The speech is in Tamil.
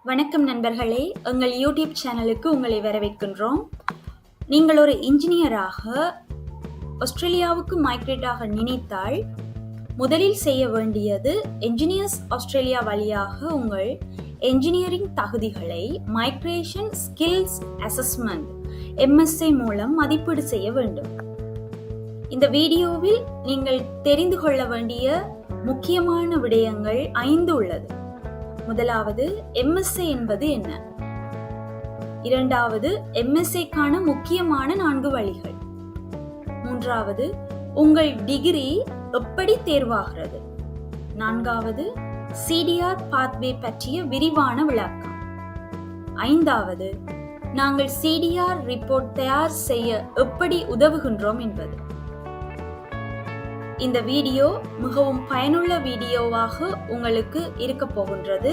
வணக்கம் நண்பர்களே, எங்கள் யூடியூப் சேனலுக்கு உங்களை வரவேற்கின்றோம். நீங்கள் ஒரு இன்ஜினியராக ஆஸ்திரேலியாவுக்கு மைக்ரேட் ஆக நினைத்தால் முதலில் செய்ய வேண்டியது என்ஜினியர்ஸ் ஆஸ்திரேலியா வழியாக உங்கள் என்ஜினியரிங் தகுதிகளை மைக்ரேஷன் ஸ்கில்ஸ் அசஸ்மெண்ட் MSI மூலம் மதிப்பீடு செய்ய வேண்டும். இந்த வீடியோவில் நீங்கள் தெரிந்து கொள்ள வேண்டிய முக்கியமான விடயங்கள் 5 உள்ளது. முதலாவது, MSI என்பது என்ன? இரண்டாவது, MSIக்கான முக்கியமான 4 வழிகள். மூன்றாவது, உங்கள் டிகிரி எப்படி தேர்வாகிறது? நான்காவது, CDR பாத்வே பற்றிய விரிவான விளக்கம். ஐந்தாவது, நாங்கள் CDR ரிப்போர்ட் தயார் செய்ய எப்படி உதவுகின்றோம் என்பது. இந்த வீடியோ மிகவும் பயனுள்ள வீடியோவாக உங்களுக்கு இருக்க போகின்றது.